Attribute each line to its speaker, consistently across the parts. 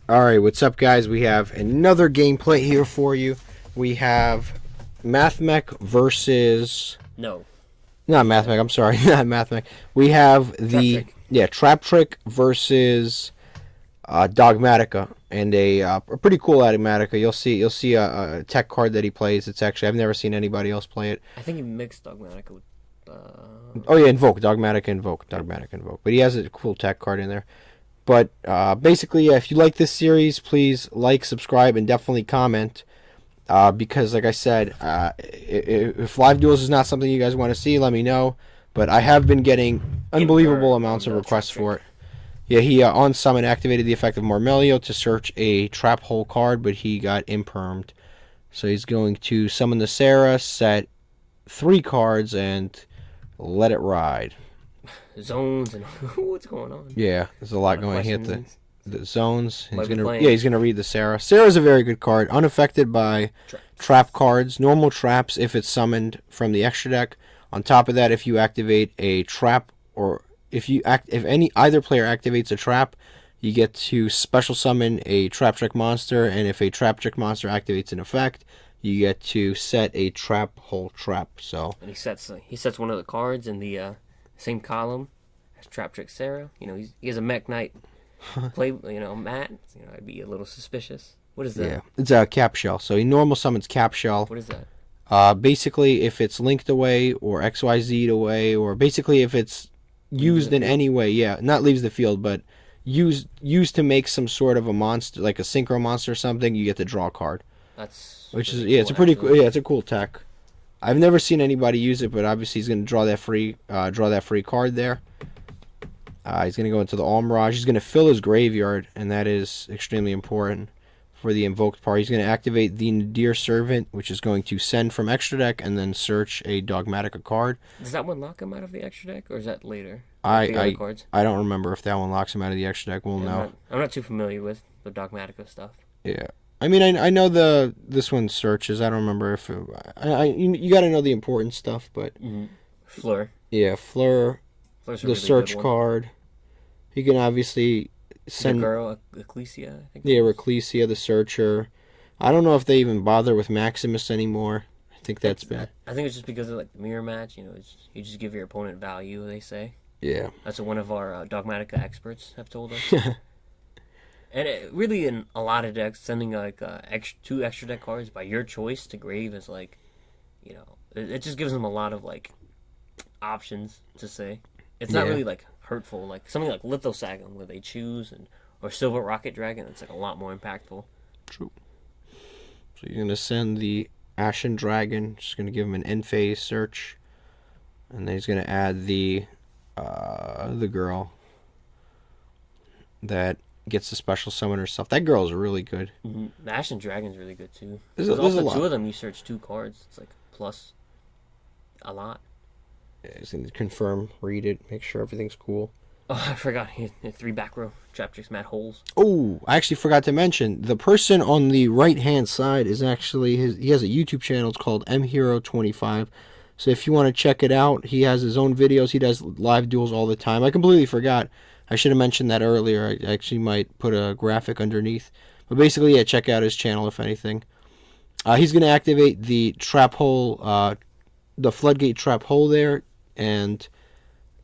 Speaker 1: Alright, what's up guys? We have another gameplay here for you. We have Mathmech versus...
Speaker 2: No.
Speaker 1: Not Mathmech, I'm sorry, not Mathmech. We have the...
Speaker 2: Traptrix.
Speaker 1: Yeah, Traptrix versus Dogmatika. And a pretty cool Dogmatika. You'll see a tech card that he plays. It's actually... I've never seen anybody else play it.
Speaker 2: I think he mixed Dogmatika with...
Speaker 1: Oh yeah, Invoked. Dogmatika Invoked. But he has a cool tech card in there. But basically, yeah, if you like this series, please like, subscribe, and definitely comment. Because, like I said, if live duels is not something you guys want to see, let me know. But I have been getting unbelievable amounts of requests for it. Yeah, he on summon activated the effect of Marmelio to search a trap hole card, but he got impermed. So he's going to summon the Sarah, set 3 cards, and let it ride.
Speaker 2: Zones and what's going on?
Speaker 1: Yeah, there's a lot going here. The zones. He's
Speaker 2: he's
Speaker 1: gonna read the Sarah. Sarah's a very good card, unaffected by trap cards. Normal traps if it's summoned from the extra deck. On top of that, if you activate a trap, or if either player activates a trap, you get to special summon a Traptrix monster, and if a Traptrix monster activates an effect, you get to set a trap hole trap. So
Speaker 2: and he sets one of the cards in the same column as Traptrix Sarah. You know, he has a Mech Knight play. Matt. I'd be a little suspicious. What is that?
Speaker 1: Yeah, it's a Cap Shell. So he normal summons Cap Shell.
Speaker 2: What is that?
Speaker 1: Basically, if it's linked away or XYZ'd away, or basically if it's used in any way, yeah, not leaves the field, but used to make some sort of a monster, like a synchro monster or something, you get to draw a card.
Speaker 2: That's
Speaker 1: which
Speaker 2: really
Speaker 1: is yeah,
Speaker 2: cool,
Speaker 1: it's a pretty
Speaker 2: actually.
Speaker 1: cool, yeah, it's a cool tech. I've never seen anybody use it, but obviously he's gonna draw that free card there. He's gonna go into the Almirage. He's gonna fill his graveyard, and that is extremely important for the invoked part. He's gonna activate the Nadir Servant, which is going to send from extra deck and then search a Dogmatika card.
Speaker 2: Does that one lock him out of the extra deck, or is that later?
Speaker 1: I don't remember if that one locks him out of the extra deck. We'll know.
Speaker 2: I'm not too familiar with the Dogmatika stuff.
Speaker 1: Yeah. I mean, I know this one searches. I don't remember if you got to know the important stuff, but
Speaker 2: Fleur.
Speaker 1: Yeah, Fleur.
Speaker 2: Fleur's a
Speaker 1: The
Speaker 2: really
Speaker 1: search
Speaker 2: good one.
Speaker 1: card. He can obviously send.
Speaker 2: The girl, Ecclesia, I think.
Speaker 1: Yeah, Ecclesia, the searcher. I don't know if they even bother with Maximus anymore. I think that's bad.
Speaker 2: I think it's just because of like the mirror match. You just give your opponent value. They say.
Speaker 1: Yeah.
Speaker 2: That's what one of our Dogmatika experts have told us. And really, in a lot of decks, sending like 2 extra deck cards by your choice to grave is like, it just gives them a lot of like options to say. It's not really like hurtful, like something like Lithosagon where they choose, or Silver Rocket Dragon. It's like a lot more impactful.
Speaker 1: True. So you're gonna send the Ashen Dragon. Just gonna give him an end phase search, and then he's gonna add the girl that gets the special summon herself. That girl is really good.
Speaker 2: The Ashen Dragon's really good too.
Speaker 1: There's
Speaker 2: also
Speaker 1: a lot.
Speaker 2: 2 of them. You search 2 cards. It's like plus a lot.
Speaker 1: Yeah, he's gonna confirm, read it, make sure everything's cool.
Speaker 2: Oh, I forgot. He had 3 back row Traptrix Matt Holes.
Speaker 1: Oh, I actually forgot to mention, the person on the right-hand side is actually he has a YouTube channel. It's called mhero25. So if you want to check it out, he has his own videos. He does live duels all the time. I completely forgot. I should have mentioned that earlier. I actually might put a graphic underneath. But basically, yeah, check out his channel if anything. He's going to activate the trap hole, the floodgate trap hole there, and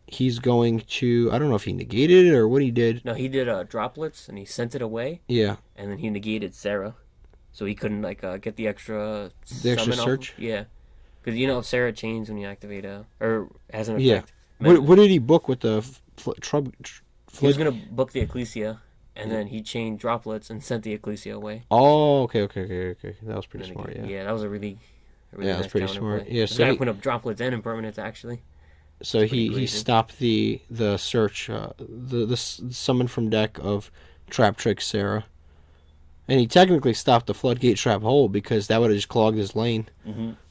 Speaker 1: he's going to, I don't know if he negated it or what he did.
Speaker 2: No, he did droplets, and he sent it away.
Speaker 1: Yeah.
Speaker 2: And then he negated Sarah, so he couldn't like get the extra
Speaker 1: extra
Speaker 2: summon off.
Speaker 1: search?
Speaker 2: Yeah, because if Sarah chains when you activate or has an effect.
Speaker 1: Yeah. What did he book with the
Speaker 2: He was gonna book the Ecclesia, and then he chained droplets and sent the Ecclesia away.
Speaker 1: Oh, okay. That was pretty smart. Yeah.
Speaker 2: Yeah, that was a really
Speaker 1: yeah,
Speaker 2: nice
Speaker 1: that's pretty smart.
Speaker 2: play.
Speaker 1: Yeah,
Speaker 2: so he put up droplets and impermanents actually.
Speaker 1: So he stopped the search, the summon from deck of Traptrix Sarah, and he technically stopped the floodgate trap hole because that would have just clogged his lane.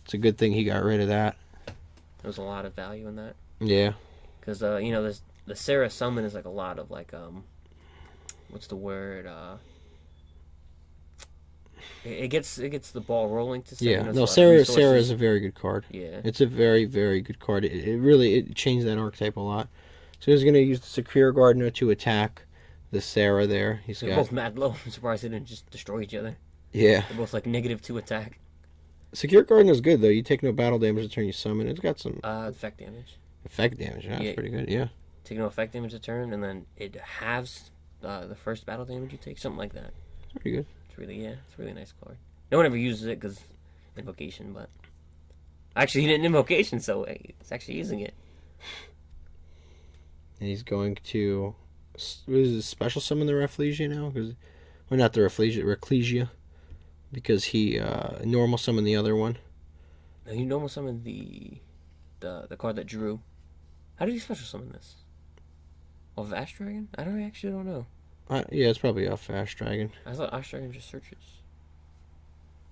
Speaker 1: It's a good thing he got rid of that.
Speaker 2: There's a lot of value in that.
Speaker 1: Yeah.
Speaker 2: Because the Sarah summon is like a lot of like what's the word? It gets the ball rolling to say.
Speaker 1: Yeah. No, Sarah is a very good card.
Speaker 2: Yeah.
Speaker 1: It's a very, very good card. It really changed that archetype a lot. So he's going to use the Secure Gardener to attack the Sarah there.
Speaker 2: They're both mad low. I'm surprised they didn't just destroy each other.
Speaker 1: Yeah.
Speaker 2: They're both like -2 attack.
Speaker 1: Secure Garden is good though. You take no battle damage the turn you summon. It's got some
Speaker 2: effect damage.
Speaker 1: Effect damage. Yeah, that's pretty good. Yeah.
Speaker 2: Take no effect damage a turn, and then it halves the first battle damage you take. Something like that.
Speaker 1: It's pretty good.
Speaker 2: It's a really nice card. No one ever uses it because invocation, but actually he didn't invocation, so he's actually using it.
Speaker 1: And he's going to special summon the Rafflesia now, because not the Rafflesia, because he normal summoned the other one.
Speaker 2: No, he normal summoned the card that drew. How did he special summon this? Of Ash Dragon? I actually don't know.
Speaker 1: Yeah, it's probably off Ash Dragon.
Speaker 2: I thought Ash Dragon just searches.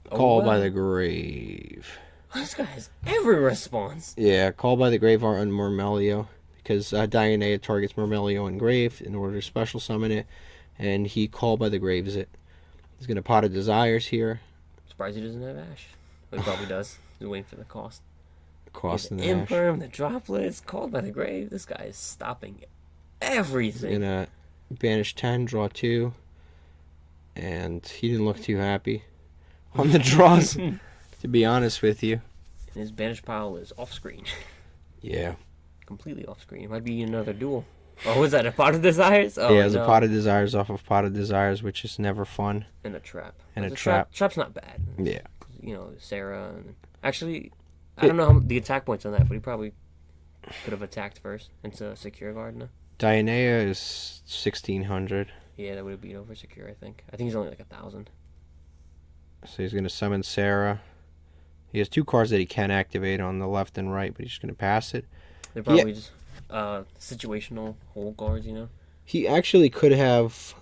Speaker 1: Call by the Grave.
Speaker 2: This guy has every response.
Speaker 1: Yeah, Call by the Grave are on Myrmelio, because Diana targets Myrmelio and Grave in order to special summon it, and he Call by the Graves it. He's going to Pot of Desires here.
Speaker 2: Surprised he doesn't have Ash. Well, he probably does. He's waiting for the cost.
Speaker 1: The cost and the
Speaker 2: Imperm, the droplets, Called by the Grave. This guy is stopping everything.
Speaker 1: He's going to banish 10, draw 2, and he didn't look too happy on the draws, to be honest with you.
Speaker 2: And his banish pile is off screen.
Speaker 1: Yeah.
Speaker 2: Completely off screen. It might be another duel. Oh, was that a Pot of Desires? Oh,
Speaker 1: yeah, it's a Pot of Desires off of Pot of Desires, which is never fun.
Speaker 2: And a trap.
Speaker 1: And a trap.
Speaker 2: Trap's not bad.
Speaker 1: Yeah.
Speaker 2: You know, Sarah. And actually, I don't know the attack points on that, but he probably could have attacked first into Secure Gardener.
Speaker 1: Dianea is 1,600.
Speaker 2: Yeah, that would have beat over Secure, I think. I think he's only like 1,000.
Speaker 1: So he's going to summon Sarah. He has 2 cards that he can activate on the left and right, but he's just going to pass it.
Speaker 2: They're probably just situational hold cards, you know?
Speaker 1: He actually could have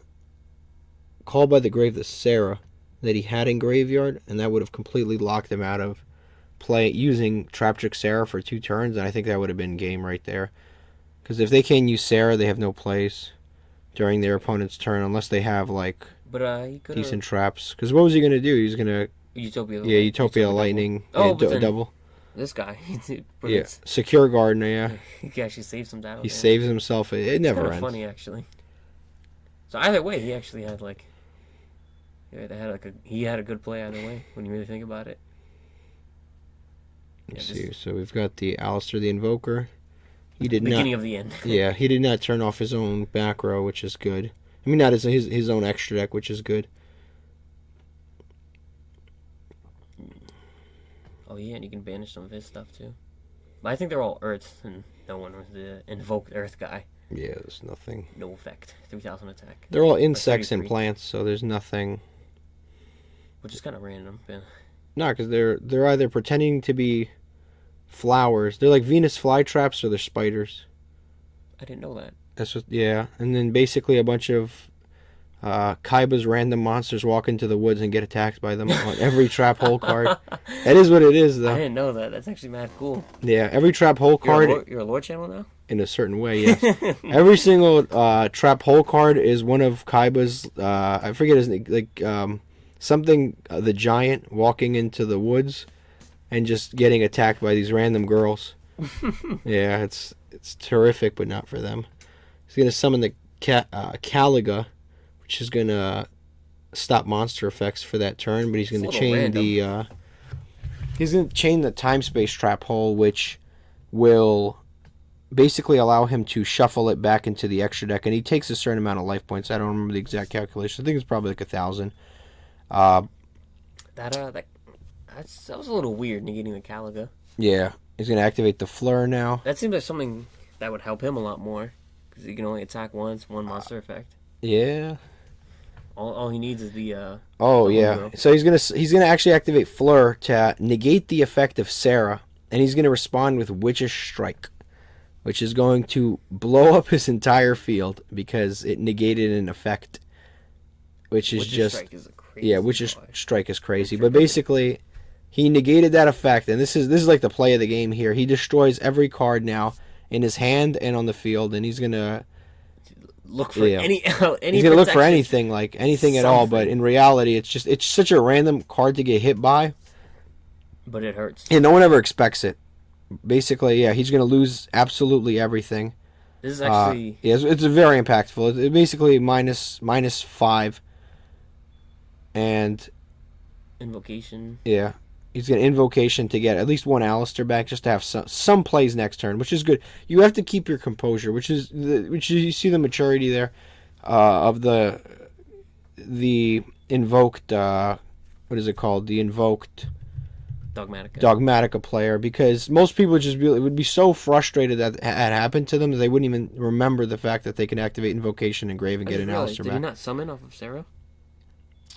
Speaker 1: Called by the Grave the Sarah that he had in Graveyard, and that would have completely locked him out of play using Traptrix Sarah for 2 turns, and I think that would have been game right there. Because if they can't use Sarah, they have no place during their opponent's turn, unless they have, like,
Speaker 2: he
Speaker 1: decent traps. Because what was he going to do? He was going to...
Speaker 2: Utopia.
Speaker 1: Yeah, Utopia Lightning.
Speaker 2: Double. Oh,
Speaker 1: yeah, double.
Speaker 2: This guy.
Speaker 1: Yeah, Secure Gardener, yeah.
Speaker 2: He actually saves some battle.
Speaker 1: He saves himself. It never ends.
Speaker 2: It's funny, actually. So either way, he actually had, like... he had a good play either way, when you really think about it.
Speaker 1: Let's see. So we've got the Alistair the Invoker. He did
Speaker 2: Beginning of the end.
Speaker 1: Yeah, he did not turn off his own back row, which is good. I mean, not his own extra deck, which is good.
Speaker 2: Oh yeah, and you can banish some of his stuff too. But I think they're all Earths, and no one was the invoked Earth guy.
Speaker 1: Yeah, there's nothing.
Speaker 2: No effect. 3,000 attack.
Speaker 1: They're all insects and plants, so there's nothing.
Speaker 2: Which is kind of random. Yeah.
Speaker 1: No, because they're either pretending to be flowers. They're like Venus flytraps, or they're spiders.
Speaker 2: I didn't know that.
Speaker 1: That's what. Yeah, and then basically a bunch of Kaiba's random monsters walk into the woods and get attacked by them on every trap hole card. That is what it is, though.
Speaker 2: I didn't know that. That's actually mad cool.
Speaker 1: Yeah, every trap hole card.
Speaker 2: You're a lore channel now?
Speaker 1: In a certain way, yes. Every single trap hole card is one of Kaiba's. I forget his name. Like something. The giant walking into the woods and just getting attacked by these random girls. Yeah, it's terrific, but not for them. He's gonna summon the Caliga, which is going to stop monster effects for that turn, but he's going to chain random. He's going to chain the time space trap hole, which will basically allow him to shuffle it back into the extra deck, and he takes a certain amount of life points. I don't remember the exact calculation. I think it's probably like 1,000.
Speaker 2: That was a little weird, negating the Caliga.
Speaker 1: Yeah, he's going to activate the Fleur now.
Speaker 2: That seems like something that would help him a lot more, because he can only attack once, one monster effect.
Speaker 1: Yeah.
Speaker 2: All he needs is the
Speaker 1: yeah. So he's gonna actually activate Fleur to negate the effect of Sarah, and he's gonna respond with Witch's Strike, which is going to blow up his entire field because it negated an effect, which is
Speaker 2: Witch's Strike is a crazy
Speaker 1: Witch's Strike is crazy. But basically, he negated that effect, and this is like the play of the game here. He destroys every card now in his hand and on the field, and he's gonna
Speaker 2: look for any
Speaker 1: he's gonna look for anything, like anything at all, but in reality it's such a random card to get hit by,
Speaker 2: but it hurts.
Speaker 1: Yeah, no one ever expects it. Basically, yeah, he's gonna lose absolutely everything,
Speaker 2: This is actually
Speaker 1: yeah, it's very impactful. It's basically minus 5, and
Speaker 2: invocation.
Speaker 1: yeah, he's gonna invocation to get at least one Alistair back, just to have some plays next turn, which is good. You have to keep your composure, which you see the maturity there of the invoked. What is it called? The invoked Dogmatika player, because most people would be so frustrated that it had happened to them that they wouldn't even remember the fact that they can activate invocation and grave and get an Alistair back.
Speaker 2: Did he not summon off of Sarah?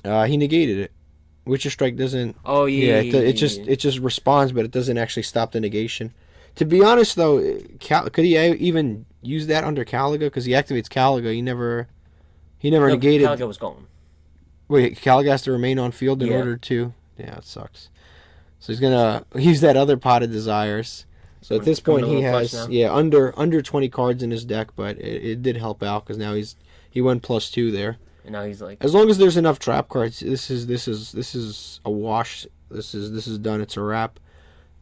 Speaker 1: He negated it. Witcher Strike doesn't.
Speaker 2: Oh yeah.
Speaker 1: It just responds, but it doesn't actually stop the negation. To be honest, though, could he even use that under Caliga? Because he activates Caliga. He never negated.
Speaker 2: Caliga was gone.
Speaker 1: Wait, Caliga has to remain on field in order to. Yeah, it sucks. So he's gonna use that other pot of desires. So at this point he has under 20 cards in his deck, but it did help out because now he went +2 there.
Speaker 2: And now he's like,
Speaker 1: as long as there's enough trap cards, this is a wash. This is done. It's a wrap,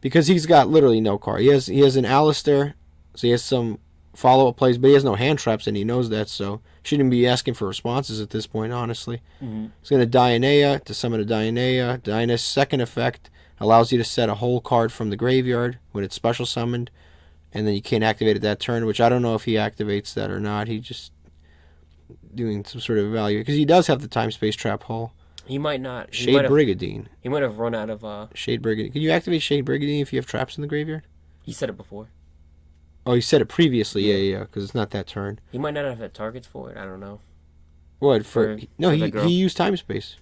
Speaker 1: because he's got literally no card. He has an Alistair, so he has some follow-up plays, but he has no hand traps, and he knows that, so shouldn't be asking for responses at this point, honestly.
Speaker 2: Mm-hmm.
Speaker 1: He's going to Dianea to summon a Dianea. Dianea's second effect allows you to set a whole card from the graveyard when it's special summoned, and then you can't activate it that turn, which I don't know if he activates that or not. He just doing some sort of value, because he does have the time-space trap hole.
Speaker 2: He might not.
Speaker 1: Shade Brigandine.
Speaker 2: He might have run out of...
Speaker 1: Shade Brigandine. Can you activate Shade Brigandine if you have traps in the graveyard?
Speaker 2: He said it before.
Speaker 1: Oh, he said it previously. Yeah, because it's not that turn.
Speaker 2: He might not have had targets for it. I don't know.
Speaker 1: What? He used time-space.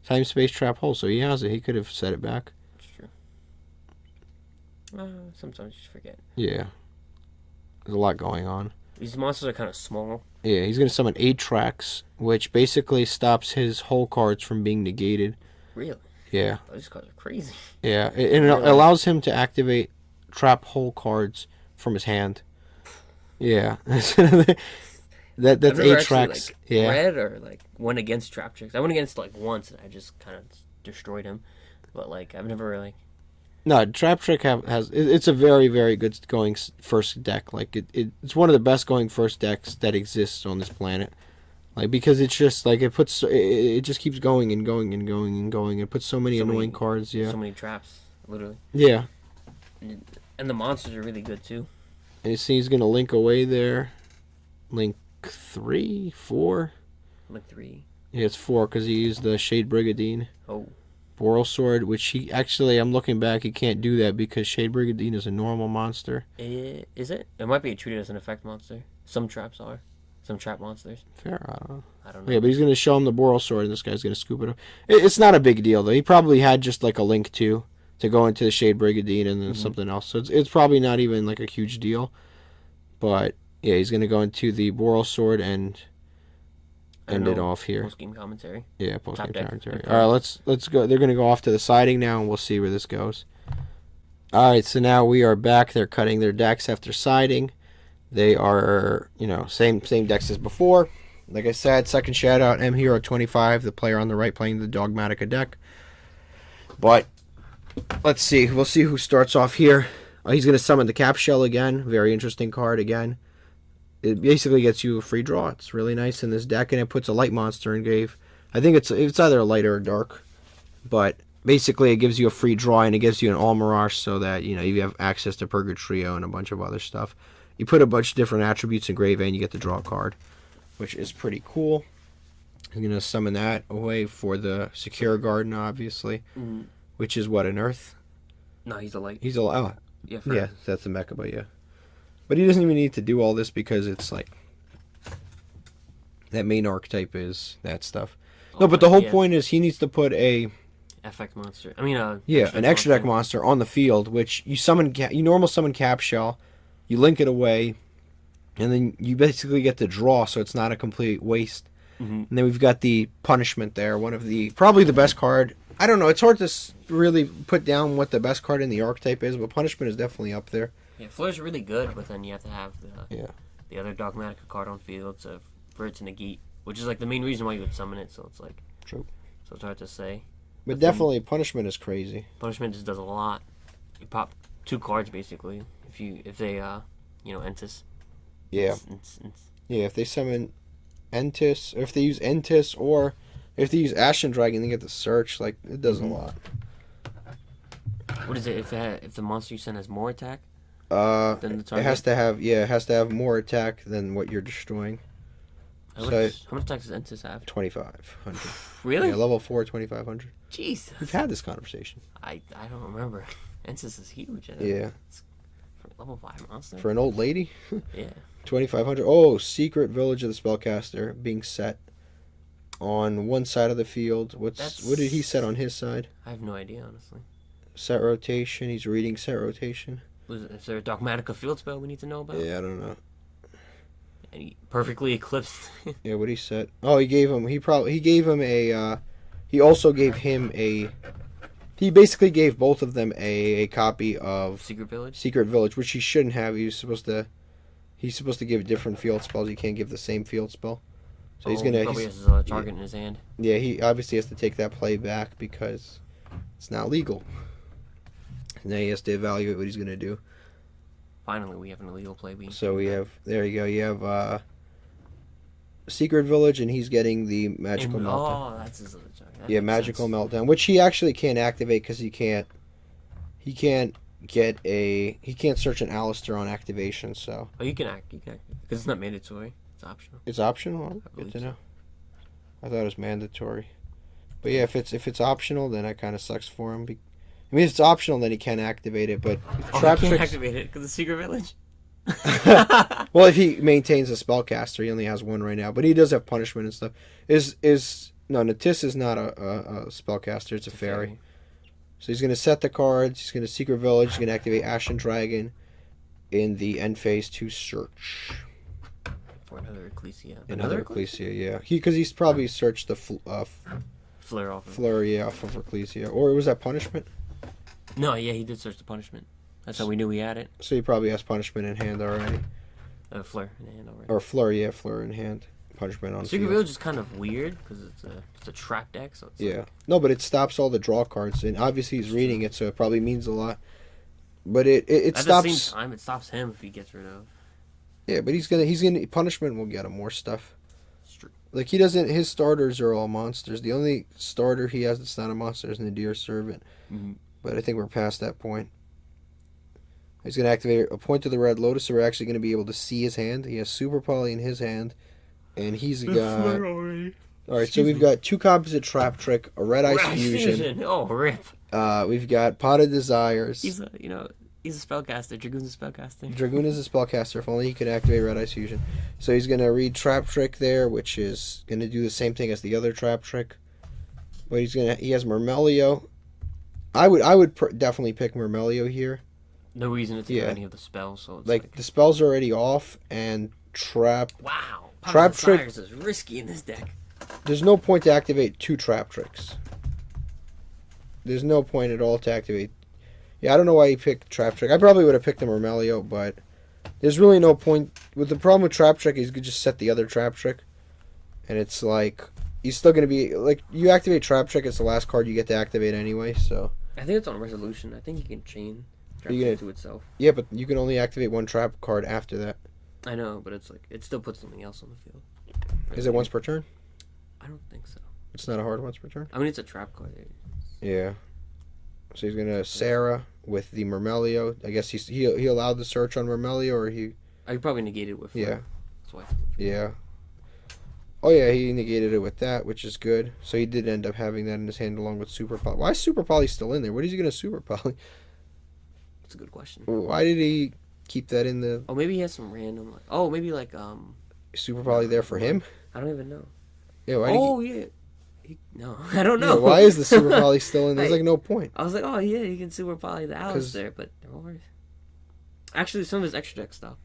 Speaker 1: Time-space trap hole, so he has it. He could have set it back.
Speaker 2: That's true. Sometimes you just forget.
Speaker 1: Yeah. There's a lot going on.
Speaker 2: These monsters are kind of small.
Speaker 1: Yeah, he's going to summon 8 tracks, which basically stops his whole cards from being negated.
Speaker 2: Really?
Speaker 1: Yeah.
Speaker 2: Oh, these cards are crazy.
Speaker 1: Yeah, and it allows him to activate trap hole cards from his hand. Yeah. That's 8 tracks.
Speaker 2: Like,
Speaker 1: yeah.
Speaker 2: Read or like went against Traptrix. I went against like once and I just kind of destroyed him. But like I've never really.
Speaker 1: No, Traptrix it's a very, very good going first deck. Like it's one of the best going first decks that exists on this planet. Like, because it's just like it just keeps going and going and going and going. It puts so many annoying cards. Yeah.
Speaker 2: So many traps, literally.
Speaker 1: Yeah.
Speaker 2: And the monsters are really good too.
Speaker 1: And you see he's gonna link away there. Link 3, 4.
Speaker 2: Link 3.
Speaker 1: Yeah, it's 4 because he used the Shade Brigandine.
Speaker 2: Oh.
Speaker 1: Boral Sword, which he actually, I'm looking back, he can't do that because Shade Brigandine is a normal monster.
Speaker 2: Is it? It might be treated as an effect monster. Some traps are. Some trap monsters.
Speaker 1: Fair,
Speaker 2: I don't know.
Speaker 1: Yeah, but he's going to show him the Boral Sword, and this guy's going to scoop it up. It's not a big deal, though. He probably had just like a Link 2 to go into the Shade Brigandine and then something else. So it's probably not even like a huge deal. But yeah, he's going to go into the Boral Sword and end it off here.
Speaker 2: Post-game commentary.
Speaker 1: Yeah, post-game commentary. All right, let's go. They're going to go off to the siding now, and we'll see where this goes. All right, so now we are back. They're cutting their decks after siding. They are, same decks as before. Like I said, second shout out, mHero25, the player on the right playing the Dogmatika deck. But let's see. We'll see who starts off here. He's going to summon the Cap Shell again. Very interesting card again. It basically gets you a free draw. It's really nice in this deck, and it puts a light monster in grave. I think it's either a light or a dark, but basically it gives you a free draw, and it gives you an All Mirage so that you have access to Purgatrio and a bunch of other stuff. You put a bunch of different attributes in grave, and you get to draw a card, which is pretty cool. I'm gonna summon that away for the Secure Garden, obviously, which is what, an Earth?
Speaker 2: No, he's a light.
Speaker 1: He's a yeah, that's a mecha, but yeah. But he doesn't even need to do all this because it's like that main archetype is that stuff. No, but the whole point is he needs to put a
Speaker 2: effect monster. I mean, an
Speaker 1: extra deck monster on the field, which you summon. You normal summon Cap Shell, you link it away, and then you basically get to draw, so it's not a complete waste. And then we've got the Punishment there, probably the best card. I don't know. It's hard to really put down what the best card in the archetype is, but Punishment is definitely up there.
Speaker 2: Yeah, Flare's really good, but then you have to have the other Dogmatika card on field for it to negate, which is like the main reason why you would summon it. So it's like
Speaker 1: true.
Speaker 2: So it's hard to say.
Speaker 1: But definitely, Punishment is crazy.
Speaker 2: Punishment just does a lot. You pop 2 cards basically if they Entis.
Speaker 1: Yeah. Yeah, if they summon Entis, or if they use Entis, or if they use Ashen Dragon, they get the search. Like, it does a lot.
Speaker 2: What is it? If the monster you send has more attack
Speaker 1: It
Speaker 2: than the target?
Speaker 1: it has to have more attack than what you're destroying.
Speaker 2: How much attack does Entis have?
Speaker 1: 2,500.
Speaker 2: Really?
Speaker 1: Yeah, level 4, 2,500.
Speaker 2: Jesus.
Speaker 1: We've had this conversation.
Speaker 2: I don't remember. Entis is huge.
Speaker 1: Yeah.
Speaker 2: It's for a level 5 monster.
Speaker 1: For an old lady?
Speaker 2: Yeah.
Speaker 1: 2,500. Oh, Secret Village of the Spellcaster being set on one side of the field. What did he set on his side?
Speaker 2: I have no idea, honestly.
Speaker 1: Set rotation. He's reading set rotation.
Speaker 2: Is there a Dogmatika field spell we need to know about?
Speaker 1: Yeah, I don't know.
Speaker 2: And he perfectly eclipsed.
Speaker 1: Yeah, what he said. Oh, he also gave him a. He basically gave both of them a copy of
Speaker 2: Secret
Speaker 1: Village, which he shouldn't have. He's supposed to give different field spells. He can't give the same field spell. So
Speaker 2: he probably has a target in his hand.
Speaker 1: Yeah, he obviously has to take that play back because it's not legal. Now he has to evaluate what he's going to do.
Speaker 2: Finally, we have an illegal play being.
Speaker 1: So we have, there you go, you have Secret Village, and he's getting the Magical Meltdown.
Speaker 2: Oh, that's his other target.
Speaker 1: Yeah, Magical Meltdown, which he actually can't activate because he can't search an Alistair on activation, so.
Speaker 2: Oh, you can because it's not mandatory. It's optional.
Speaker 1: It's optional? Oh, good to know. I thought it was mandatory. But yeah, if it's optional, then that kind of sucks for him. I mean, if it's optional, then he can activate it, but
Speaker 2: he can't activate it because of Secret Village?
Speaker 1: Well, if he maintains a spellcaster, he only has one right now, but he does have punishment and stuff. Natis is not a spellcaster, it's a fairy. So he's going to set the cards, he's going to Secret Village, he's going to activate Ashen Dragon in the end phase to search.
Speaker 2: For another Ecclesia.
Speaker 1: Another Ecclesia, yeah. Because he's probably searched the
Speaker 2: Flare off
Speaker 1: of Ecclesia. Or was that punishment?
Speaker 2: No, yeah, he did search the punishment. That's how we knew he had it.
Speaker 1: So he probably has punishment in hand already.
Speaker 2: Flare in hand already.
Speaker 1: Or Flare in hand. Punishment on
Speaker 2: Secret Village is kind of weird because it's a trap deck. So it's
Speaker 1: no, but it stops all the draw cards, and obviously he's reading it, so it probably means a lot. But it stops.
Speaker 2: At the same time, it stops him if he gets rid of.
Speaker 1: Yeah, but he's gonna punishment will get him more stuff. Like he doesn't. His starters are all monsters. The only starter he has that's not a monster is Nadir Servant.
Speaker 2: Mm-hmm.
Speaker 1: But I think we're past that point. He's going to activate a point to the Red Lotus, so we're actually going to be able to see his hand. He has Super Poly in his hand, and he's got... Alright, so we've got 2 copies of Traptrix, a Red Ice Fusion.
Speaker 2: Oh, rip.
Speaker 1: We've got Pot of Desires.
Speaker 2: He's a spellcaster. Dragoon's a spellcaster.
Speaker 1: Dragoon is a spellcaster. If only he could activate Red Ice Fusion. So he's going to read Traptrix there, which is going to do the same thing as the other Traptrix. But he has Murmelio. I would definitely pick Murmelio here.
Speaker 2: No reason to take any of the spells. So it's
Speaker 1: like the spells are already off, and
Speaker 2: Wow.
Speaker 1: Traptrix
Speaker 2: is risky in this deck.
Speaker 1: There's no point to activate 2 Traptrix. There's no point at all to activate. Yeah, I don't know why he picked Traptrix. I probably would have picked the Murmelio, but there's really no point. With the problem with Traptrix is you could just set the other Traptrix, and it's like he's still going to be like you activate Traptrix. It's the last card you get to activate anyway. So
Speaker 2: I think it's on resolution. I think you can chain Traptrix to itself.
Speaker 1: Yeah, but you can only activate 1 trap card after that.
Speaker 2: I know, but it's like it still puts something else on the field.
Speaker 1: Is it once per turn?
Speaker 2: I don't think so.
Speaker 1: It's not a hard once per turn?
Speaker 2: I mean, it's a trap card.
Speaker 1: Yeah. So he's going to Sarah with the Murmelio. I guess he allowed the search on Murmelio, or he...
Speaker 2: I probably negated it with...
Speaker 1: Yeah.
Speaker 2: That's why.
Speaker 1: Yeah. Oh, yeah, he negated it with that, which is good. So he did end up having that in his hand along with Super Poly. Why is Super Poly still in there? What is he going to Super Poly?
Speaker 2: That's a good question.
Speaker 1: Why did he keep that in the...
Speaker 2: Oh, maybe he has some random... maybe like...
Speaker 1: Super Poly there for him?
Speaker 2: I don't even know.
Speaker 1: Yeah, why
Speaker 2: yeah. No, I don't know.
Speaker 1: Yeah, why is the Super Poly still in there? There's like no point.
Speaker 2: I was like, oh yeah, you can Super Poly the Alistair, but no worries. Actually, some of his extra deck stuff.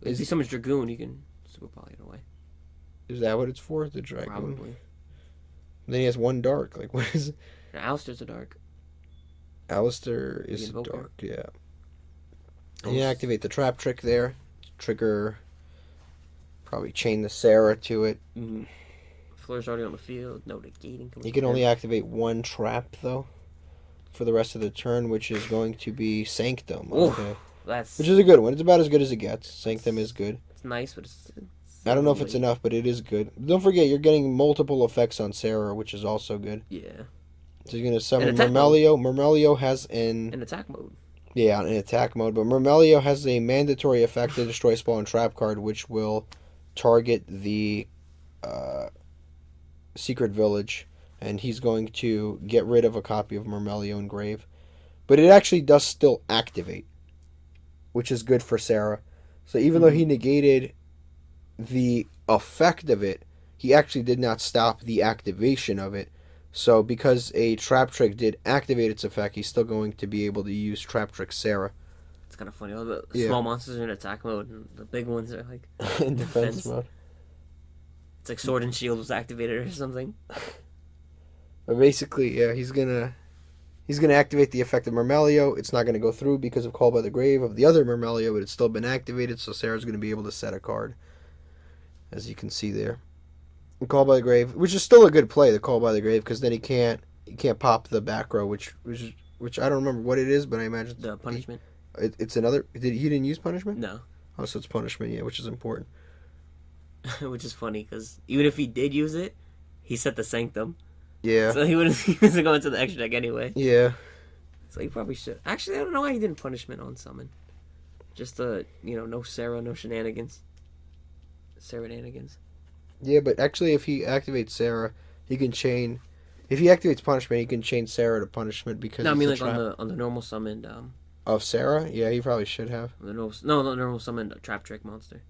Speaker 2: If he summons Dragoon, you can Super Poly it away.
Speaker 1: Is that what it's for? The Dragoon?
Speaker 2: Probably.
Speaker 1: And then he has 1 dark. Like, what is it?
Speaker 2: Alistair's a dark.
Speaker 1: Alistair is dark, yeah. And you activate the Traptrix there. Trigger... Probably chain the Sarah to it.
Speaker 2: Mm-hmm. Flare's already on the field. No negating.
Speaker 1: He can only activate 1 trap, though, for the rest of the turn, which is going to be Sanctum.
Speaker 2: Okay. That's
Speaker 1: which is a good one. It's about as good as it gets. Sanctum is good.
Speaker 2: it's nice, but it's
Speaker 1: I don't know if it's enough, but it is good. Don't forget, you're getting multiple effects on Sarah, which is also good.
Speaker 2: Yeah.
Speaker 1: So you're gonna summon
Speaker 2: attack
Speaker 1: Mermelio. Mermelio has
Speaker 2: In attack mode.
Speaker 1: in attack mode, but Mermelio has a mandatory effect to destroy spawn trap card, which will target the secret village, and he's going to get rid of a copy of Mermelio in grave. But it actually does still activate, which is good for Sarah. So even though he negated the effect of it, he actually did not stop the activation of it. So because a Traptrix did activate its effect, he's still going to be able to use Traptrix Sarah.
Speaker 2: It's kind of funny. All the small monsters are in attack mode, and the big ones are like
Speaker 1: in defense mode.
Speaker 2: It's like Sword and Shield was activated or something.
Speaker 1: But basically, yeah, he's gonna activate the effect of Mermelio. It's not gonna go through because of Call by the Grave of the other Mermelio, but it's still been activated, so Sarah's gonna be able to set a card, as you can see there. And Call by the Grave, which is still a good play, the Call by the Grave, because then he can't pop the back row, which I don't remember what it is, but I imagine
Speaker 2: the punishment.
Speaker 1: It's another. He didn't use punishment?
Speaker 2: No.
Speaker 1: Oh, so it's punishment, yeah, which is important.
Speaker 2: Which is funny because even if he did use it, he set the Sanctum.
Speaker 1: Yeah.
Speaker 2: So he wasn't going to the extra deck anyway.
Speaker 1: Yeah.
Speaker 2: So he probably should. Actually, I don't know why he didn't punishment on summon. Just no Sarah, no shenanigans. Sarah-nanigans.
Speaker 1: Yeah, but actually, if he activates Sarah, he can chain. If he activates punishment, he can chain Sarah to punishment because.
Speaker 2: No, I mean like on the normal summoned.
Speaker 1: Of Sarah, yeah, he probably should have.
Speaker 2: The normal summoned Traptrix monster.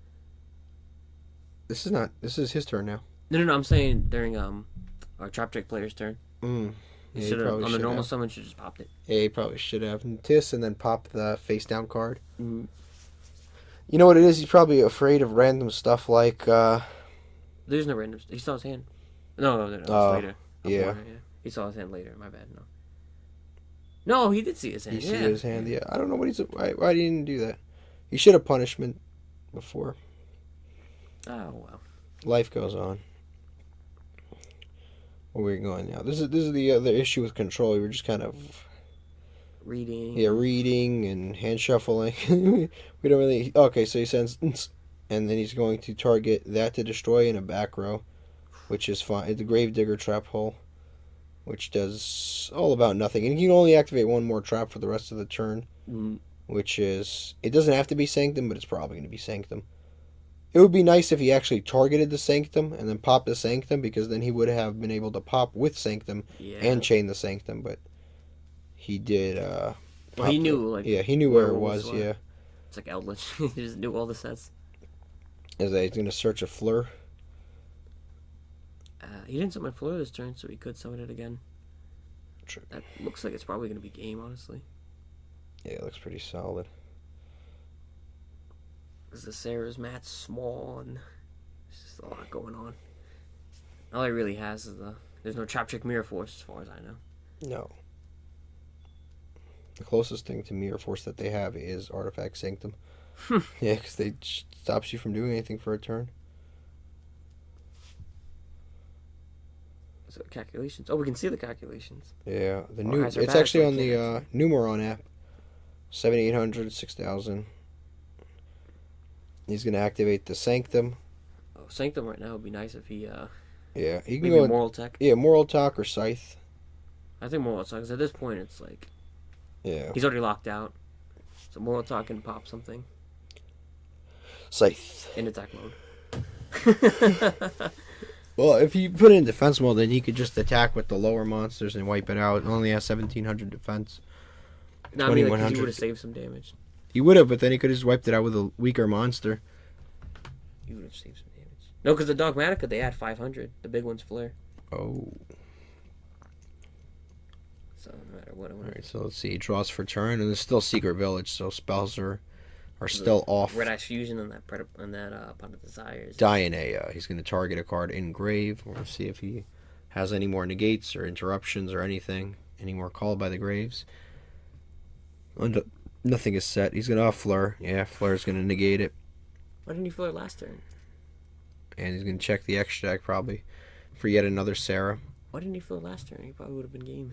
Speaker 1: This is his turn now.
Speaker 2: No. I'm saying during our Traptrix player's turn.
Speaker 1: Yeah,
Speaker 2: he should have on the normal summon. Should just popped it.
Speaker 1: Yeah, he probably should have Tis and then pop the face down card.
Speaker 2: Mm-hmm.
Speaker 1: You know what it is? He's probably afraid of random stuff like.
Speaker 2: There's no random. He saw his hand. No, it's later.
Speaker 1: Yeah.
Speaker 2: He saw his hand later. My bad. No, he did see his hand.
Speaker 1: He see his hand. Yeah, I don't know what why he didn't do that. He should have punishment before.
Speaker 2: Oh well.
Speaker 1: Life goes on. Where are we going now? This is the other issue with control. We were just kind of
Speaker 2: reading.
Speaker 1: Yeah, reading and hand shuffling. We don't really. Okay, so he sends, and then he's going to target that to destroy in a back row, which is fine. The Gravedigger trap hole, which does all about nothing, and you can only activate one more trap for the rest of the turn, which is it doesn't have to be Sanctum, but it's probably going to be Sanctum. It would be nice if he actually targeted the Sanctum and then popped the Sanctum, because then he would have been able to pop with Sanctum and chain the Sanctum, but he did.
Speaker 2: Well, he knew,
Speaker 1: he knew where it was. Yeah,
Speaker 2: it's like Eldritch. He just knew all the sets.
Speaker 1: He's going to search a Fleur.
Speaker 2: He didn't summon Fleur this turn, so he could summon it again.
Speaker 1: True.
Speaker 2: That looks like it's probably going to be game, honestly.
Speaker 1: Yeah, it looks pretty solid.
Speaker 2: Because the Sarah's mat's small, and there's just a lot going on. All he really has is there's no Traptrix Mirror Force, as far as I know.
Speaker 1: No. The closest thing to Mirror Force that they have is Artifact Sanctum. Yeah, because they stops you from doing anything for a turn.
Speaker 2: So calculations. Oh, we can see the calculations.
Speaker 1: Yeah, it's actually on the Numeron app. 7800, 6000. He's gonna activate the Sanctum.
Speaker 2: Oh, Sanctum right now would be nice if he.
Speaker 1: Yeah, he can
Speaker 2: maybe
Speaker 1: go
Speaker 2: Moral Tech.
Speaker 1: Yeah, Moral Talk or Scythe.
Speaker 2: I think Moral Talk, because at this point it's like.
Speaker 1: Yeah.
Speaker 2: He's already locked out, so Moral Talk can pop something.
Speaker 1: Scythe.
Speaker 2: In attack mode.
Speaker 1: Well, if you put it in defense mode, then he could just attack with the lower monsters and wipe it out. It only has 1700 defense.
Speaker 2: No, I mean, like, he would have saved some damage.
Speaker 1: He would have, but then he could have just wiped it out with a weaker monster.
Speaker 2: He would have saved some damage. No, because the Dogmatika, they add 500. The big one's Flare.
Speaker 1: Oh.
Speaker 2: So, no matter what.
Speaker 1: Alright, so let's see. He draws for turn, and there's still Secret Village, so spells are still off.
Speaker 2: Red Ice Fusion on that Pot of Desires.
Speaker 1: Dianea. He's going to target a card in grave. We're going to see if he has any more negates or interruptions or anything. Any more called by the graves. Nothing is set. He's going to Fleur. Yeah, Fleur's going to negate it.
Speaker 2: Why didn't he Fleur last turn?
Speaker 1: And he's going to check the extra deck probably for yet another Sarah.
Speaker 2: Why didn't he Fleur last turn? He probably would have been game.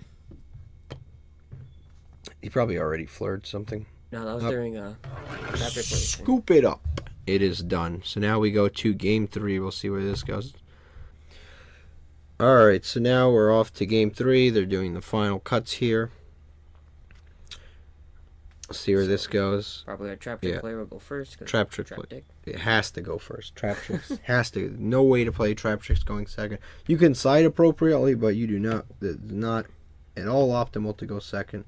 Speaker 1: He probably already Fleured something.
Speaker 2: No, that was during chapter play.
Speaker 1: Scoop it up. It is done. So now we go to game 3. We'll see where this goes. Alright, so now we're off to game 3. They're doing the final cuts here. See where this goes.
Speaker 2: Probably our Traptrix player will go first.
Speaker 1: Traptrix play. It has to go first. Traptrix has to. No way to play Traptrix going second. You can side appropriately, but you do not. It's not at all optimal to go second.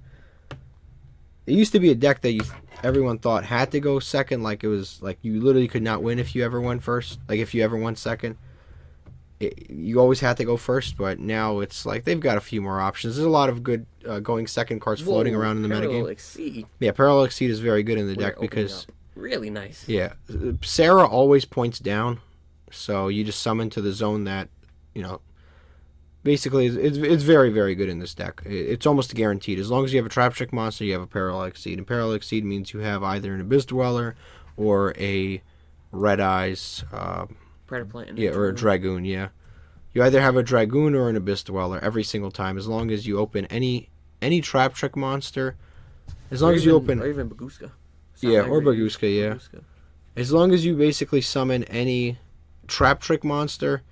Speaker 1: It used to be a deck that everyone thought had to go second. Like it was like you literally could not win if you ever won first. Like if you ever won second. You always had to go first, but now it's like they've got a few more options. There's a lot of good going second cards floating around in the metagame.
Speaker 2: Parallel Exceed.
Speaker 1: Yeah, Parallel Exceed is very good in the deck because
Speaker 2: really nice.
Speaker 1: Yeah, Sarah always points down, so you just summon to the zone that basically it's very, very good in this deck. It's almost guaranteed as long as you have a Traptrix monster, you have a Parallel Exceed, and Parallel Exceed means you have either an Abyss Dweller or a Red Eyes. Or a Dragoon, yeah. You either have a Dragoon or an Abyss Dweller every single time, as long as you open any Traptrix monster. As long as you open...
Speaker 2: Or even Baguska.
Speaker 1: Yeah, or Baguska, yeah. Baguska. As long as you basically summon any Traptrix monster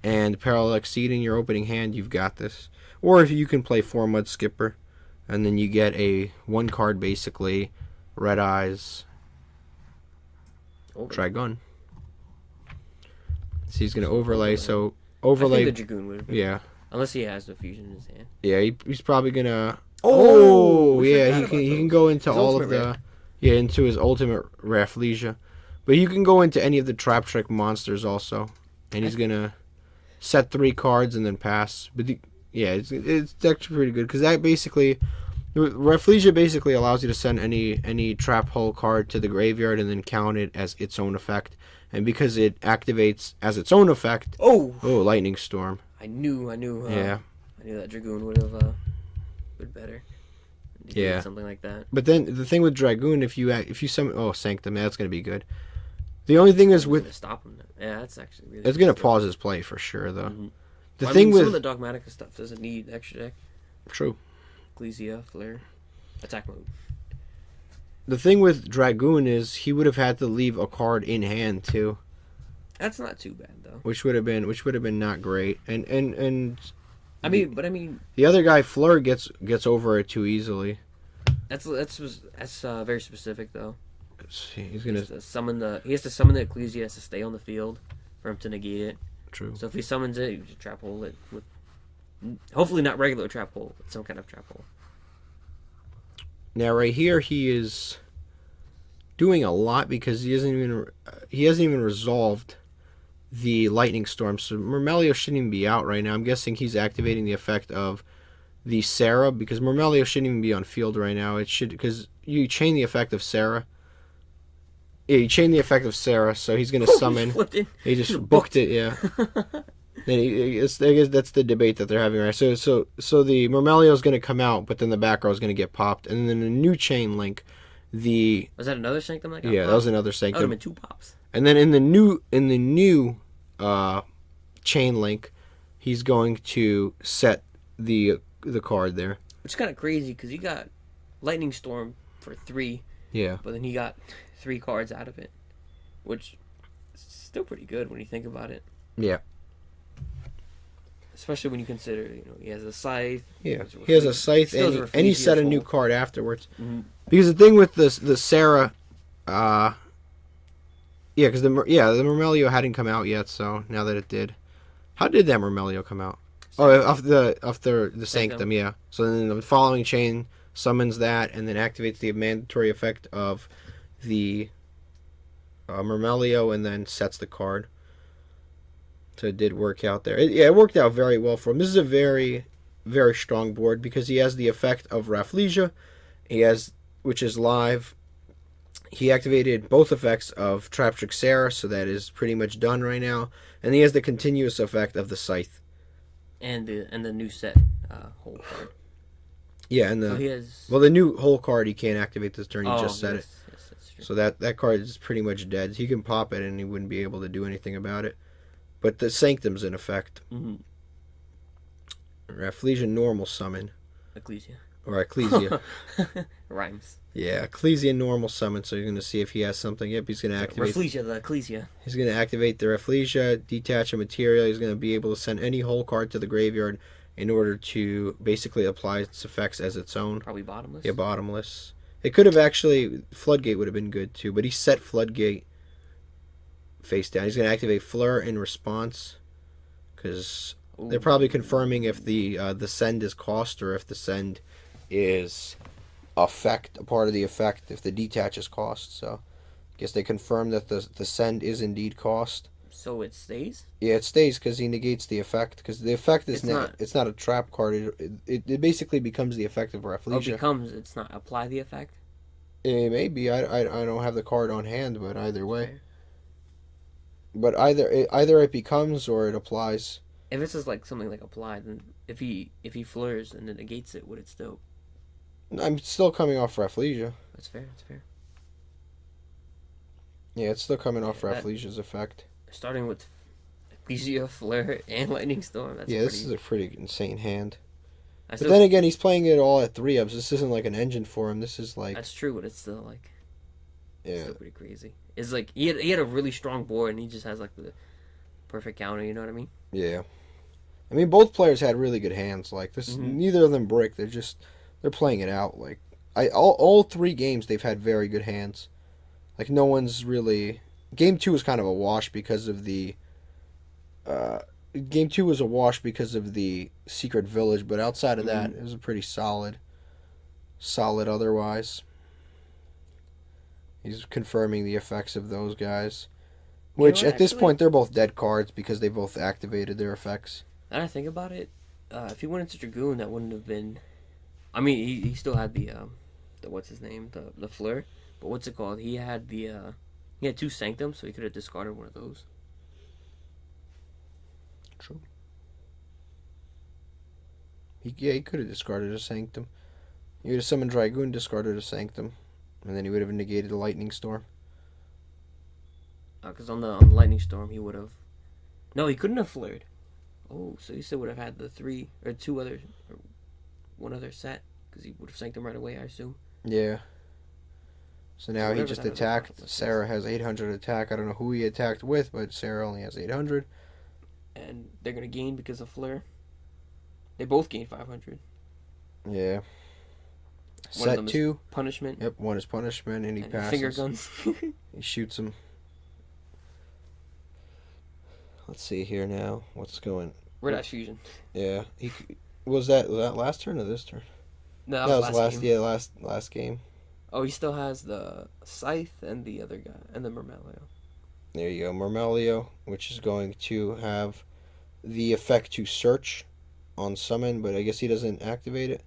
Speaker 1: and Parallel Exceed in your opening hand, you've got this. Or if you can play 4 Mud Skipper, and then you get a 1 card, basically, Red Eyes, Dragoon. So he's going to overlay, so overlay...
Speaker 2: I think the Dragoon would be.
Speaker 1: Yeah.
Speaker 2: Unless he has the fusion in his hand.
Speaker 1: Yeah, he's probably going to... Oh, yeah, he can go into
Speaker 2: his
Speaker 1: all of the... Rare. Yeah, into his ultimate Rafflesia. But you can go into any of the Traptrix monsters also. And he's going to set 3 cards and then pass. But it's actually pretty good, because that basically... Rafflesia basically allows you to send any Trap Hole card to the graveyard and then count it as its own effect. And because it activates as its own effect... Oh, Lightning Storm.
Speaker 2: I knew.
Speaker 1: Yeah.
Speaker 2: I knew that Dragoon would have been better.
Speaker 1: Yeah.
Speaker 2: Something like that.
Speaker 1: But then the thing with Dragoon, if you summon... Oh, Sanctum, that's going to be good. The only thing is with...
Speaker 2: Stop him. Yeah, that's actually really...
Speaker 1: It's going to pause his play for sure, though.
Speaker 2: Mm-hmm.
Speaker 1: Some
Speaker 2: of the Dogmatika stuff doesn't need extra deck.
Speaker 1: True.
Speaker 2: Ecclesia, Flare, attack mode.
Speaker 1: The thing with Dragoon is he would have had to leave a card in hand too.
Speaker 2: That's not too bad though.
Speaker 1: Which would have been not great. And
Speaker 2: the
Speaker 1: other guy Fleur gets over it too easily.
Speaker 2: That's very specific though.
Speaker 1: He has to
Speaker 2: summon the Ecclesia, has to stay on the field for him to negate it.
Speaker 1: True.
Speaker 2: So if he summons it, you just trap hole it with hopefully not regular trap hole, but some kind of trap hole.
Speaker 1: Now right here he is doing a lot because he hasn't even resolved the Lightning Storm. So Murmelio shouldn't even be out right now. I'm guessing he's activating the effect of the Sarah, because Murmelio shouldn't even be on field right now. It should, because you chain the effect of Sarah. Yeah, you chain the effect of Sarah, so he's going to summon. He just booked it, yeah. I guess that's the debate that they're having right. So the Murmelio is going to come out, but then the back row is going to get popped, and then a new chain link.
Speaker 2: Was that another Sanctum? That
Speaker 1: was another Sanctum.
Speaker 2: That would have been 2 pops.
Speaker 1: And then in the new chain link, he's going to set the card there.
Speaker 2: Which is kind of crazy because he got Lightning Storm for 3.
Speaker 1: Yeah.
Speaker 2: But then he got 3 cards out of it, which is still pretty good when you think about it.
Speaker 1: Yeah.
Speaker 2: Especially when you consider, he has a Scythe.
Speaker 1: Yeah, he has a Scythe, and he set a new card afterwards. Mm-hmm. Because the thing with the Sarah, because the Murmelio hadn't come out yet. So now that it did, how did that Murmelio come out? Off the Sanctum, yeah. So then the following chain summons that, and then activates the mandatory effect of the Murmelio, and then sets the card. So it did work out there. It worked out very well for him. This is a very, very strong board because he has the effect of Rafflesia, which is live. He activated both effects of Traptrix Sarah, so that is pretty much done right now. And he has the continuous effect of the Scythe.
Speaker 2: And the new set whole card.
Speaker 1: Yeah, and the new whole card he can't activate this turn. He just set it.
Speaker 2: Yes, that's true.
Speaker 1: So that card is pretty much dead. He can pop it and he wouldn't be able to do anything about it. But the Sanctum's in effect.
Speaker 2: Mm-hmm.
Speaker 1: Rafflesia normal summon.
Speaker 2: Ecclesia.
Speaker 1: Or Ecclesia.
Speaker 2: Rhymes.
Speaker 1: Yeah, Ecclesia normal summon, so you're going to see if he has something. Yep, he's going to activate.
Speaker 2: Rafflesia, the Ecclesia.
Speaker 1: He's going to activate the Rafflesia, detach a material. He's going to be able to send any whole card to the graveyard in order to basically apply its effects as its own.
Speaker 2: Probably bottomless.
Speaker 1: Yeah, bottomless. It could have actually, Floodgate would have been good too, but he set Floodgate face down. He's going to activate Fleur in response, because they're probably confirming if the send is cost or if the send is effect, a part of the effect, if the detach is cost. So I guess they confirm that the send is indeed cost.
Speaker 2: So it stays?
Speaker 1: Yeah, it stays because he negates the effect, because the effect is it's not a trap card. It basically becomes the effect of Rafflesia.
Speaker 2: Oh, it's not apply the effect?
Speaker 1: Maybe. I don't have the card on hand, but either way. But either it becomes or it applies.
Speaker 2: If it's just like something like apply, then if he flurs and then negates it, would it still?
Speaker 1: I'm still coming off Rafflesia.
Speaker 2: That's fair. That's fair.
Speaker 1: Yeah, it's still coming off Rafflesia's effect.
Speaker 2: Starting with Yugioh, Flare, and Lightning Storm.
Speaker 1: This is a pretty insane hand. But then again, he's playing it all at 3-ups. This isn't like an engine for him. This is like...
Speaker 2: That's true, but it's still like...
Speaker 1: Yeah.
Speaker 2: It's still pretty crazy. It's like, he had a really strong board, and he just has like the perfect counter, you know what I mean?
Speaker 1: Yeah. I mean, both players had really good hands. Like, this, neither of them brick. They're playing it out. Like, all 3 games, they've had very good hands. Like, no one's really... Game 2 was kind of a wash because of the... Game 2 was a wash because of the Secret Village, but outside of that, it was a pretty solid otherwise. He's confirming the effects of those guys. Which, at this point, they're both dead cards because they both activated their effects.
Speaker 2: Now I think about it, if he went into Dragoon, that wouldn't have been... I mean, he still had the what's his name? The Fleur. But what's it called? He had the... He had 2 Sanctums, so he could have discarded one of those.
Speaker 1: True. He could have discarded a Sanctum. He would have summoned Dragoon, discarded a Sanctum, and then he would have negated a Lightning Storm.
Speaker 2: Because on the Lightning Storm, he would have... No, he couldn't have flared. Oh, so he still would have had the 3 or 2 other... Or 1 other set, because he would have Sanctum right away, I assume.
Speaker 1: Yeah. So now he just attacked. Sarah has 800 attack. I don't know who he attacked with, but Sarah only has 800.
Speaker 2: And they're going to gain because of Flare. They both gain 500.
Speaker 1: Yeah. Set 2.
Speaker 2: Punishment.
Speaker 1: Yep, 1 is punishment, and he passes.
Speaker 2: Finger guns.
Speaker 1: He shoots him. Let's see here now. What's going...
Speaker 2: Red Eye Fusion.
Speaker 1: Yeah. Was that last turn or this turn?
Speaker 2: No, that was last game.
Speaker 1: Yeah, last game.
Speaker 2: Oh, he still has the Scythe and the other guy, and the Murmelio.
Speaker 1: There you go, Murmelio, which is going to have the effect to search on summon, but I guess he doesn't activate it.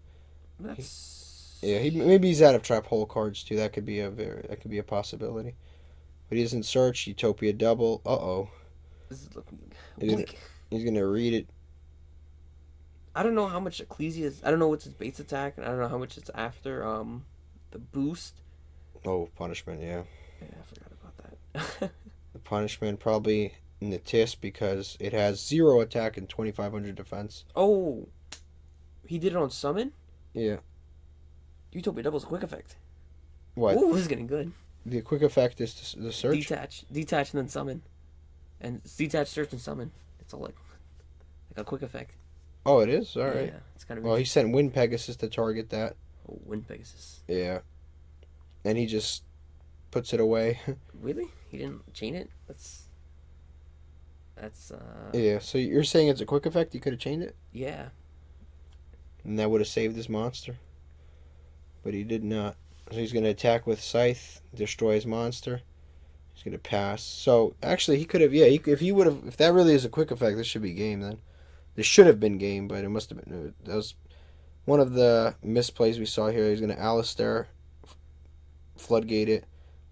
Speaker 1: Maybe he's out of trap hole cards too. That could be a possibility. But he doesn't search. Utopia double.
Speaker 2: This is looking.
Speaker 1: He's gonna read it.
Speaker 2: I don't know how much Ecclesia is. I don't know what's his base attack, and I don't know how much it's after the boost.
Speaker 1: Oh, punishment, yeah.
Speaker 2: Yeah, I forgot about that.
Speaker 1: The punishment probably in the TIS because it has 0 attack and 2,500 defense.
Speaker 2: Oh, he did it on summon?
Speaker 1: Yeah.
Speaker 2: Utopia double's a quick effect.
Speaker 1: What?
Speaker 2: Ooh, this is getting good.
Speaker 1: The quick effect is the search?
Speaker 2: Detach and then summon. And it's detach, search, and summon. It's all like a quick effect.
Speaker 1: Oh, it is? Alright.
Speaker 2: Yeah, it's kind of...
Speaker 1: Well, he sent Wind Pegasus to target that.
Speaker 2: Oh, Wind Pegasus.
Speaker 1: Yeah. And he just puts it away.
Speaker 2: Really? He didn't chain it? That's
Speaker 1: Yeah, so you're saying it's a quick effect? You could have chained it?
Speaker 2: Yeah.
Speaker 1: And that would have saved his monster. But he did not. So he's going to attack with Scythe, destroy his monster. He's going to pass. So, actually, he could have... Yeah, if that really is a quick effect, this should be game then. This should have been game, but it must have been... That was one of the misplays we saw here. He's going to Alistair, Floodgate it.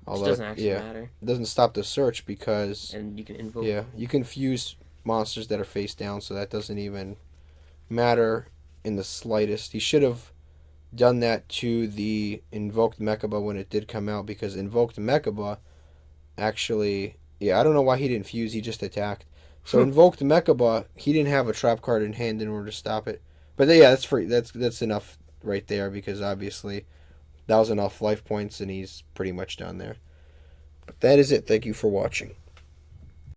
Speaker 2: Which doesn't actually matter.
Speaker 1: It doesn't stop the search because...
Speaker 2: And you can invoke...
Speaker 1: Yeah, you can fuse monsters that are face down, so that doesn't even matter in the slightest. He should have done that to the Invoked Mechaba when it did come out, because Invoked Mechaba actually... Yeah, I don't know why he didn't fuse, he just attacked. So Invoked Mechaba, he didn't have a trap card in hand in order to stop it. But yeah, that's free. That's enough right there because obviously that was enough life points and he's pretty much down there. But that is it. Thank you for watching.